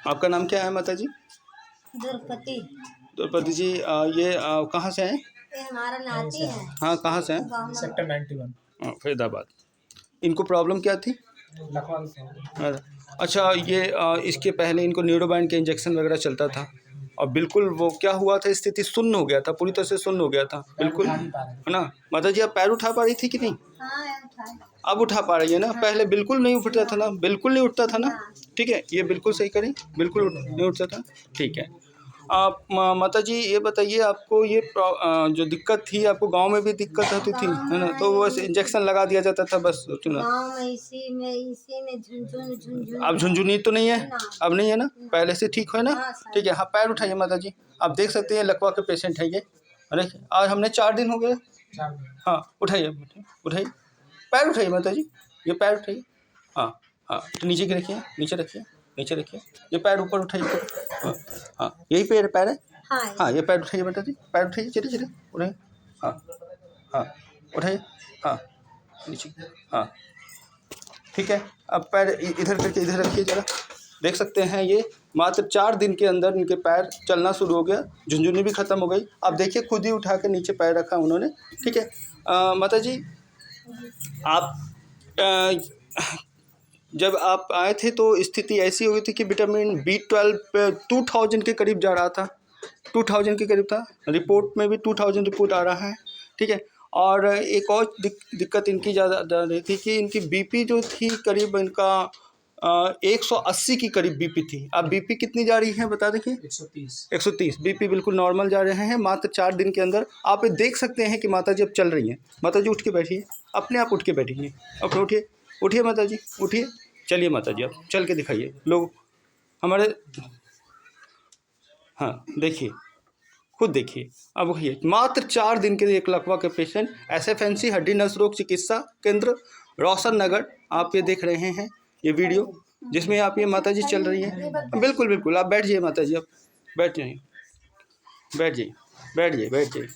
आपका नाम क्या है माता जी? द्रौपदी। द्रौपदी जी, ये कहाँ से हैं? ये हमारा नाती है। हाँ, कहाँ से हैं? सेक्टर 91 फरीदाबाद। इनको प्रॉब्लम क्या थी? अच्छा, ये इसके पहले इनको न्यूरोबाइन के इंजेक्शन वगैरह चलता था और बिल्कुल वो क्या हुआ था, स्थिति सुन्न हो गया था, पूरी तरह से सुन्न हो गया था बिल्कुल, है ना माता जी? आप पैर उठा पा रही थी कि नहीं? अब उठा पा रही है ना? पहले बिल्कुल नहीं उठता था ना, बिल्कुल नहीं उठता था ना। ठीक है, ये बिल्कुल सही करें, बिल्कुल नहीं उठता था। ठीक है, आप माता जी ये बताइए, आपको ये जो दिक्कत थी, आपको गांव में भी दिक्कत होती थी, है ना? तो बस इंजेक्शन लगा दिया जाता था बस, ना? इसी में झुनझुन। अब झुनझुनी तो नहीं है, अब नहीं है ना, पहले से ठीक है ना? ठीक है, हाँ पैर उठाइए माता जी। आप देख सकते हैं लकवा के पेशेंट है ये। अरे आज हमने 4 दिन हो गए। हाँ उठाइए, उठाइए पैर उठाइए माता जी, ये पैर उठाइए। हाँ हाँ, तो नीचे के रखिए, नीचे रखिए, नीचे रखिए, ये पैर ऊपर उठाइए। हाँ हाँ, यही पैर है। हाँ, ये पैर उठाइए माता जी, पैर उठाइए, चलिए चलिए उठाइए। हाँ हाँ उठाइए, हाँ नीचे, हाँ ठीक है। अब पैर इधर करके इधर रखिए जरा। देख सकते हैं ये मात्र 4 दिन के अंदर इनके पैर चलना शुरू हो गया, झुनझुनी भी ख़त्म हो गई। आप देखिए खुद ही उठा के नीचे पैर रखा उन्होंने। ठीक है माता जी, आप जब आप आए थे तो स्थिति ऐसी हो गई थी कि विटामिन B12 2000 के करीब जा रहा था, 2000 के करीब था। रिपोर्ट में भी 2000 रिपोर्ट आ रहा है। ठीक है, और एक और दिक्कत इनकी ज़्यादा जा रही थी कि इनकी बीपी जो थी करीब इनका 180 की करीब बीपी थी। अब बीपी कितनी जा रही है बता देखिए? 130 बीपी बिल्कुल नॉर्मल जा रहे हैं मात्र 4 दिन के अंदर। आप देख सकते हैं कि माता जी अब चल रही हैं। माता जी उठ के बैठिए, अपने आप उठ के बैठिए, अपने उठिए, उठिए माता जी, उठिए, चलिए माता जी, अब चल के दिखाइए लोग हमारे। हाँ देखिए, खुद देखिए। अब वही मात्र 4 दिन के लिए एक लकवा के पेशेंट, SFNC हड्डी नस रोग चिकित्सा केंद्र रोशन नगर, आप ये देख रहे हैं ये वीडियो जिसमें आप ये माता जी चल रही हैं। बिल्कुल बिल्कुल, आप बैठ जाइए माता जी, अब बैठ जाइए, बैठ जाइए, बैठ जाइए, बैठ जाइए।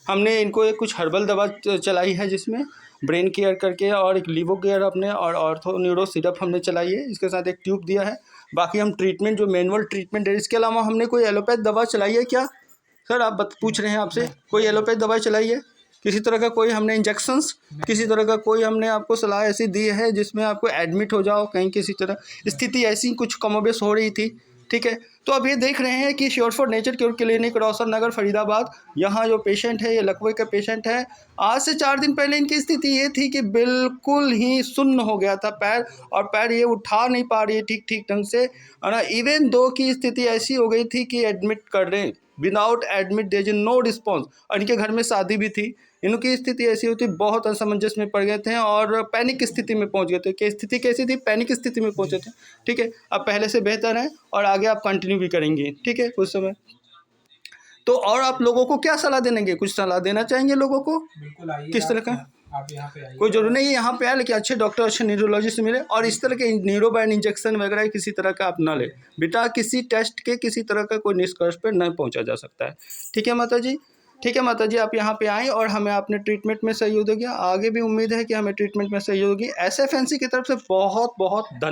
हमने इनको एक कुछ हर्बल दवा चलाई है जिसमें ब्रेन केयर करके, और एक लीवो केयर अपने, और ऑर्थो न्यूरो सिरप हमने चलाई है, इसके साथ एक ट्यूब दिया है। बाकी हम ट्रीटमेंट जो मैनुअल ट्रीटमेंट है, इसके अलावा हमने कोई एलोपैथ दवा चलाई है क्या सर? आप पूछ रहे हैं आपसे, कोई एलोपैथ दवाई चलाई है? किसी तरह का कोई हमने इंजेक्शंस, किसी तरह का कोई हमने आपको सलाह ऐसी दी है जिसमें आपको एडमिट हो जाओ कहीं, किसी तरह स्थिति ऐसी कुछ कमोबेश हो रही थी? ठीक है, तो अब ये देख रहे हैं कि sure for nature cure clinic Roshan Nagar Faridabad, यहाँ जो पेशेंट है ये लकवे का पेशेंट है। आज से 4 दिन पहले इनकी स्थिति ये थी कि बिल्कुल ही सुन्न हो गया था पैर, और पैर ये उठा नहीं पा रही है ठीक ढंग से, है ना। इवन दो की स्थिति ऐसी हो गई थी कि एडमिट कर रहे, without admit there is no response, और इनके घर में शादी भी थी। इनकी स्थिति ऐसी होती, बहुत असमंजस में पड़ गए थे और पैनिक स्थिति में पहुंच गए थे। कि स्थिति कैसी थी? पैनिक स्थिति में पहुंचे थे। ठीक है, अब पहले से बेहतर है और आगे आप कंटिन्यू भी करेंगे। ठीक है, कुछ समय तो। और आप लोगों को क्या सलाह देंगे? कुछ सलाह देना चाहेंगे लोगों को? किस तरह का? आप यहाँ पे आइए, कोई जरूरी नहीं है यहाँ पे आए, लेकिन अच्छे डॉक्टर, अच्छे न्यूरोलॉजिस्ट मिले, और इस तरह के न्यूरोबाइन इंजेक्शन वगैरह किसी तरह का आप ना ले बेटा, किसी टेस्ट के किसी तरह का कोई निष्कर्ष पर न पहुँचा जा सकता है। ठीक है माता जी, ठीक है माता जी, आप यहाँ पे आएँ और हमें अपने ट्रीटमेंट में सहयोग देंगे। आगे भी उम्मीद है कि हमें ट्रीटमेंट में सहयोग होगी। SFNC की तरफ से बहुत बहुत धन्यवाद।